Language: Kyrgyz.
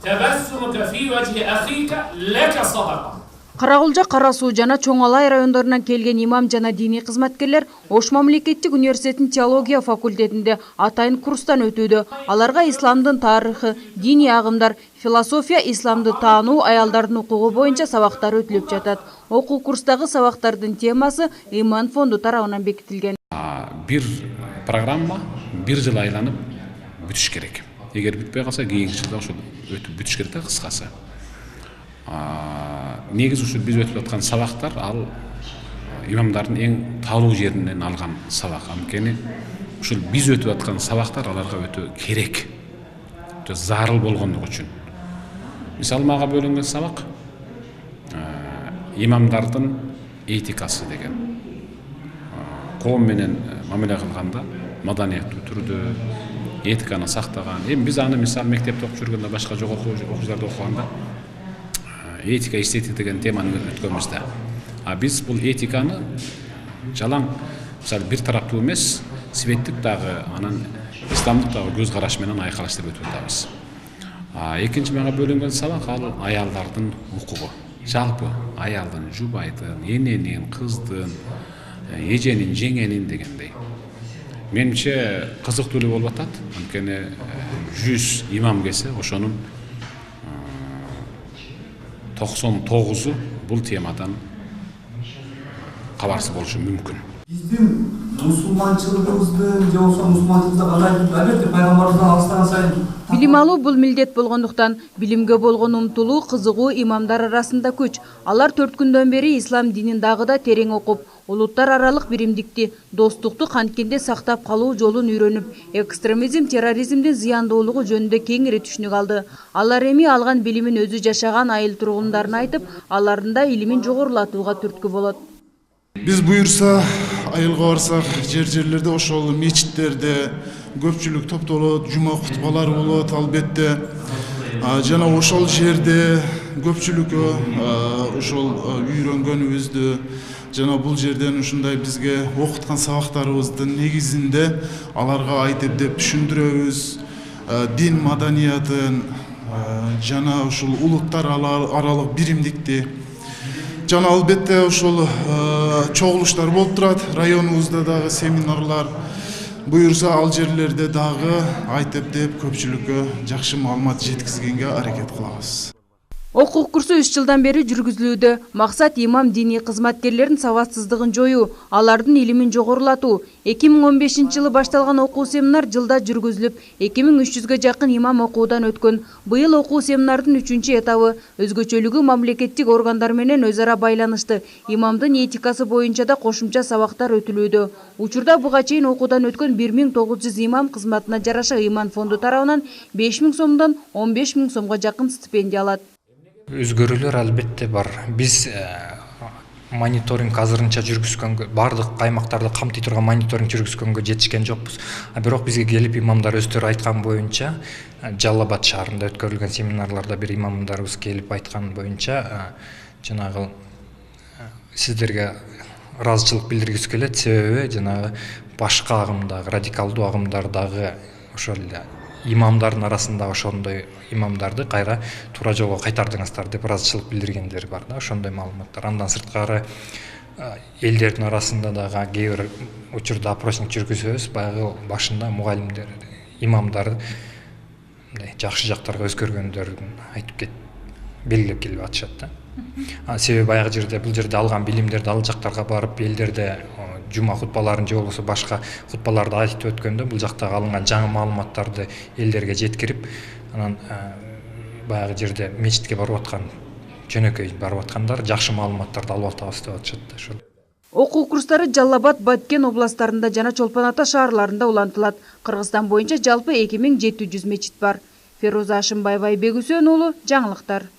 تبسمك في وجه أخيك لك صدقة. Карагулжа, Кара Суу жана Чоң Алай райондорунан келген имам жана диний кызматкерлер Ош мамлекеттик университетинин теология факультетинде атайын курстан өтүүдө. Аларга исламдын тарыхы, диний агымдар, философия, исламды таануу, аялдардын укугу боюнча сабактар өтүлүп жатат. Окуу курстагы сабактардын темасы Иман фонду тарабынан бекитилген. Бир программа бир жыл айланып бүтүш керек. Эгер бүтпөй калса, кийинки жылда ошо өтүп бүтүш керек да, кыскасы. Негизи ушу биз өтүп аткан сабактар ал имамдардын эң таалуу жеринен алган сабак. Анткени ушул биз өтүп аткан сабактар аларга өтө керек, өтө зарыл болгондугу үчүн. Мисалы мага бөлүнгөн сабак имамдардын этикасы деген. Коом менен мамиле кылганда маданияттуу түрдө этиканы сактаган. Эми биз аны мисалы мектепте окуп жүргөндө, башка жогорку окуучуларда окуганда этика, эстетика деген теманы өткөнбүз да. Биз бул этиканы жалаң, мисалы бир тараптуу эмес, светтик дагы, анан исламдык дагы көз караш менен айкалыштырып өтүп атабыз. Экинчи мага бөлүнгөн сабак ал аялдардын укугу. Жалпы аялдын, жубайдын, эненин, кыздын, эженин, жеңенин дегендей. Менимче кызыктуу болуп атат. Анткени 100 имам келсе, ошонун 99-у бул темадан кабарсыз болушу мүмкүн. Биздин мусулманчылыгыбыздын же болбосо мусулманчылыкта кандай албетте пайгамбарыбыздан алыстаган сайын билим алуу бул милдет болгондуктан билимге болгон умтулуу, кызыгуу имамдар арасында күч. Алар 4 күндөн бери ислам динин дагы да терең окуп, улуттар аралык биримдикти, достукту канткенде сактап калуу жолун үйрөнүп, экстремизм, терроризмдин зыяндуулугу жөнүндө кеңири түшүнүк алды. Алар эми алган билимин өзү жашаган айыл тургундарына айтып, алардын да илимин жогорулатууга түрткү болот. Biz buyursa, ayılga varsak, jерлерде ошол мечиттерде көпчүлүк топтолот, жума кутбалар болот, албетте. Жана ошол жерде көпчүлүккө ошол үйрөнгөнүбүздү, жана бул жерден ушундай бизге окуткан сабактарыбыздын негизинде аларга айтып деп түшүндүрөбүз. Дин маданиятын, жана ушул улуттар аралык биримдикти. Жана албетте ошол чогулуштар болуп турат, районубузда дагы семинарлар. Буюрса ал жерлерде дагы айтып деп көпчүлүккө жакшы маалымат жеткизгенге аракет кылабыз. Окуу курсу 3 жылдан бери жүргүзүлүүдө. Максат имам диний кызматкерлердин сабатсыздыгын жоюу, алардын илимин жогорулатуу. 2015 жылы башталган окуу семинар жылда жүргүзүлүп, 2300га жакын имам окуудан өткөн. Быйыл окуу семинардын 3-чү этабы өзгөчөлүгү мамлекеттик органдар менен өз ара байланышты. Имамдын этикасы боюнча да кошумча сабактар өтүлүүдө. Учурда буга чейин окуудан өткөн 1900 имам кызматына жараша Иман фонду тарабынан 5000 сомдон 15000 сомго жакын стипендия алат. Өзгөрүүлөр албетте бар. Биз мониторинг азырынча жүргүзгөнгө, бардык аймактарды камтый турган мониторинг жүргүзгөнгө жетишкен жокпуз. Бирок бизге келип имамдар өздөрү айткан боюнча, Жалал Абад шаарында өткөрүлгөн семинарларда бир имамдарыбыз келип айткан боюнча, жанагы сиздерге ыраазычылык билдиргиси келет, себеби жанагы башка агымдагы, радикалдуу агымдардагы ошол эле имамдардын арасында ошондой имамдарды кайра туура жолго кайтардыңыздар деп ыраазычылык билдиргендер бар да, ошондой маалыматтар. Андан сырткары элдердин арасында дагы кээ бир учурда опросник жүргүзөбүз, баягы башында мугалимдер, имамдар жакшы жактарга өзгөргөндөрүн айтып белгилеп келип атышат да. Себеби баягы жерде, бул жерде алган билимдерди ал жактарга барып элдерде жума хутбаларын же болбосо башка хутбаларды айтып өткөндө бул жактагы алынган жаңы маалыматтарды элдерге жеткирип, анан баягы жерде мечитке барып аткан, жөнөкөй барып аткандар жакшы маалыматтарды алып атабыз деп атышат да ошол. Окуу курстары Жалал Абад, Баткен областарында жана Чолпон Ата шаарларында улантылат. Кыргызстан боюнча жалпы 2700 мечит бар. Феруза Ашымбаева, Айбек Үсөнұлы, жаңылыктар.